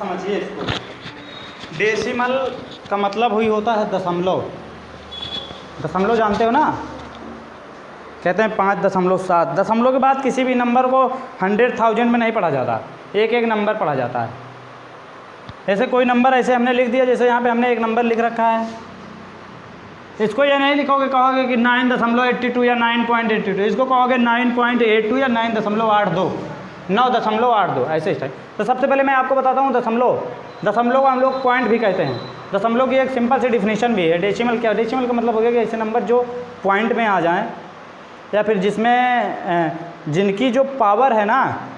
समझिए इसको। डेसिमल का मतलब हुई होता है दशमलव। दशमलव जानते हो ना, कहते हैं 5.7। दशमलव के बाद किसी भी नंबर को 100,000 में नहीं पढ़ा जाता, एक एक नंबर पढ़ा जाता है। ऐसे कोई नंबर ऐसे हमने लिख दिया, जैसे यहाँ पे हमने एक नंबर लिख रखा है, इसको ये नहीं लिखोगे कहोगे कि 9.82 या 9.82, इसको कहोगे 9.82 या 9.82, 9.82 ऐसे टाइप। तो सबसे पहले मैं आपको बताता हूँ दशमलव को हम लोग पॉइंट भी कहते हैं। दशमलव की एक सिंपल सी डिफिनीशन भी है। डेसिमल क्या? डेसिमल का मतलब हो गया कि ऐसे नंबर जो पॉइंट में आ जाएं या फिर जिसमें जिनकी जो पावर है ना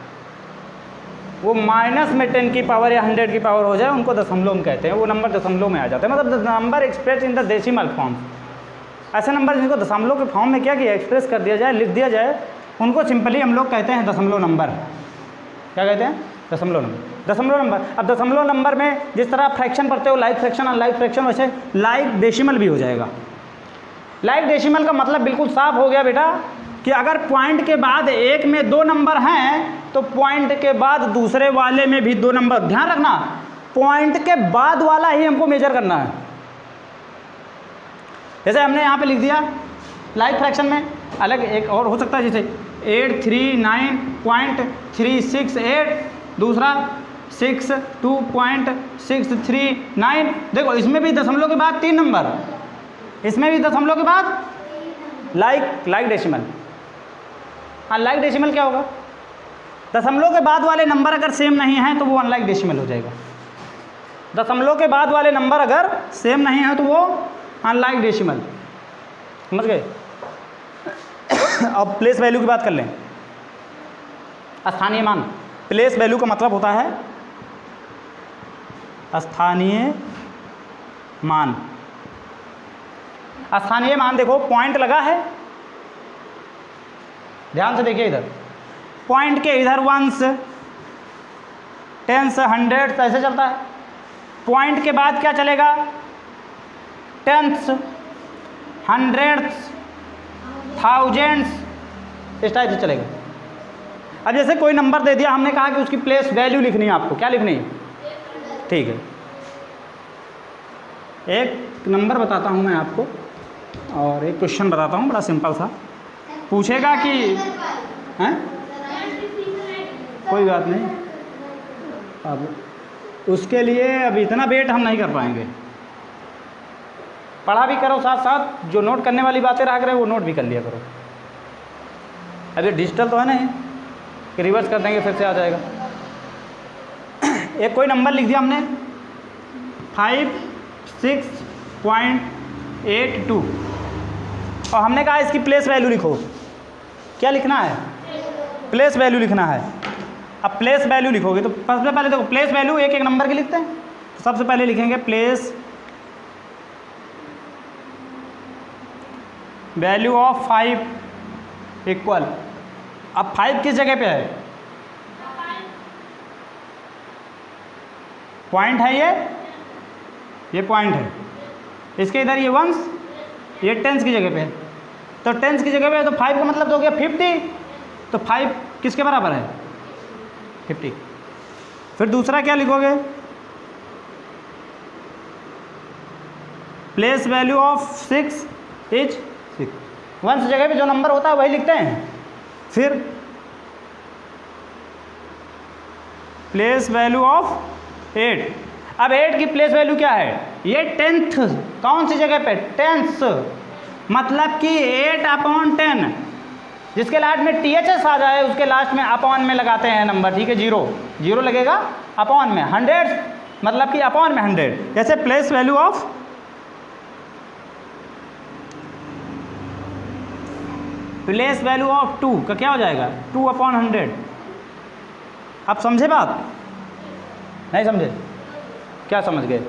वो माइनस में 10 की पावर या 100 की पावर हो जाए, उनको दशमलव में कहते हैं। वो नंबर दशमलव में आ जाते हैं, मतलब number express in the decimal form. ऐसे नंबर जिनको दशमलव के फॉर्म में क्या किया, एक्सप्रेस कर दिया जाए, लिख दिया जाए, उनको सिंपली हम लोग कहते हैं दशमलव नंबर। क्या कहते हैं? दशमलव नंबर। दशमलव नंबर। अब दशमलव नंबर में जिस तरह आप फ्रैक्शन पढ़ते हो, लाइक फ्रैक्शन और लाइक फ्रैक्शन, वैसे लाइक डेसिमल भी हो जाएगा। लाइक डेसिमल का मतलब बिल्कुल साफ हो गया बेटा कि अगर पॉइंट के बाद एक में 2 नंबर हैं तो पॉइंट के बाद दूसरे वाले में भी 2 नंबर। ध्यान रखना, पॉइंट के बाद वाला ही हमको मेजर करना है। जैसे हमने यहाँ पे लिख दिया लाइक फ्रैक्शन में अलग एक और हो सकता है, जैसे 839.368, दूसरा 62.639। देखो इसमें भी दशमलव के बाद 3 नंबर, इसमें भी दशमलव के बाद लाइक डेसिमल। अनलाइक डेसिमल क्या होगा? दशमलव के बाद वाले नंबर अगर सेम नहीं हैं तो वो अनलाइक डेसिमल हो जाएगा। दशमलव के बाद वाले नंबर अगर सेम नहीं है तो वो अनलाइक डेसिमल। समझ गए? अब प्लेस वैल्यू की बात कर लें। स्थानीय मान। प्लेस वैल्यू का मतलब होता है स्थानीय मान। स्थानीय मान देखो, पॉइंट लगा है, ध्यान से देखिए इधर, पॉइंट के इधर वंस, टेंस, हंड्रेड्स ऐसे चलता है। पॉइंट के बाद क्या चलेगा? टेंस, हंड्रेड्स, थाउजेंड्स, इस टाइप से चलेगा। अब जैसे कोई नंबर दे दिया, हमने कहा कि उसकी प्लेस वैल्यू लिखनी है आपको। क्या लिखनी है? ठीक है, एक नंबर बताता हूँ मैं आपको और एक क्वेश्चन बताता हूँ, बड़ा सिंपल सा। पूछेगा कि हैं, कोई बात नहीं, अब उसके लिए अब इतना वेट हम नहीं कर पाएंगे। पढ़ा भी करो, साथ साथ जो नोट करने वाली बातें रह गए वो नोट भी कर लिया करो। अभी डिजिटल तो है नहीं कि रिवर्स कर देंगे फिर से आ जाएगा। एक कोई नंबर लिख दिया हमने 56.82 और हमने कहा इसकी प्लेस वैल्यू लिखो। क्या लिखना है? प्लेस वैल्यू लिखना है। अब प्लेस वैल्यू लिखोगे तो सबसे पहले देखो, प्लेस वैल्यू एक एक नंबर की लिखते हैं। तो सबसे पहले लिखेंगे प्लेस वैल्यू ऑफ 5 इक्वल। अब 5 किस जगह पे है? पॉइंट है, ये पॉइंट है, इसके इधर ये वंस, ये टेंस की जगह पे है। तो टेंस की जगह पे है तो 5 का मतलब तो हो गया 50। तो 5 किसके बराबर है? 50। फिर दूसरा क्या लिखोगे? Place value of 6 is 6। Ones जगह पे जो नंबर होता है वही लिखते हैं। फिर प्लेस वैल्यू ऑफ 8। अब 8 की प्लेस वैल्यू क्या है? ये 10th। कौन सी जगह पे? 10th। मतलब कि 8/10, जिसके लास्ट में THS आ जाए उसके लास्ट में अपॉन में लगाते हैं नंबर। ठीक है, 0 लगेगा अपॉन में। 100 मतलब कि अपॉन में 100। जैसे place value of place value of 2 का क्या हो जाएगा? 2/100। आप समझे बात? नहीं समझे? क्या समझ गए?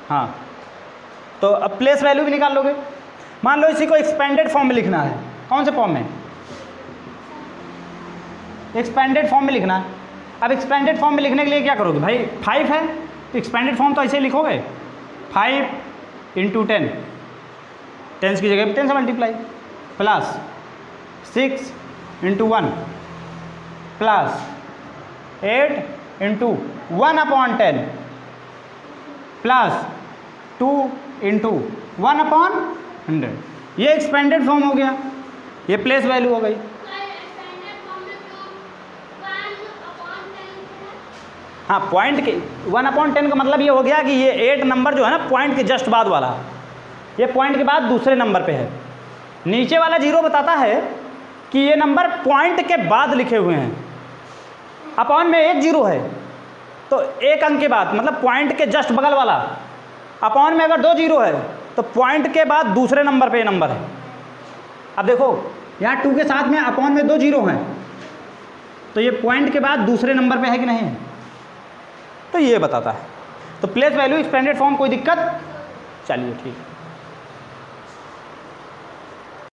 हाँ, तो अब प्लेस वैल्यू भी निकाल लोगे। मान लो इसी को एक्सपेंडेड फॉर्म में लिखना है। कौन से फॉर्म में? एक्सपेंडेड फॉर्म में लिखना है। अब एक्सपेंडेड फॉर्म में लिखने के लिए क्या करोगे भाई? 5 है तो एक्सपेंडेड फॉर्म तो ऐसे ही लिखोगे, 5 × 10, 10 की जगह पे 10 से multiply, plus 6 × 1 plus 8 into 1/10 plus 2 into 1/100। ये एक्सपेंडेड फॉर्म हो गया, ये प्लेस वैल्यू हो गई। हाँ, पॉइंट के 1/10 का मतलब ये हो गया कि ये 8 नंबर जो है ना पॉइंट के जस्ट बाद वाला, ये पॉइंट के बाद दूसरे नंबर पे है। नीचे वाला 0 बताता है कि ये नंबर पॉइंट के बाद लिखे हुए हैं। अपॉन में एक 0 है तो एक अंक के बाद, मतलब पॉइंट के जस्ट बगल वाला। अपॉन में अगर 2 0 है तो पॉइंट के बाद दूसरे नंबर पे ये नंबर है। अब देखो यहाँ 2 के साथ में अपॉन में 2 0 हैं तो ये पॉइंट के बाद दूसरे नंबर पे है कि नहीं है, तो ये बताता है। तो प्लेस वैल्यू एक्सपेंडेड फॉर्म, कोई दिक्कत? चलिए ठीक है।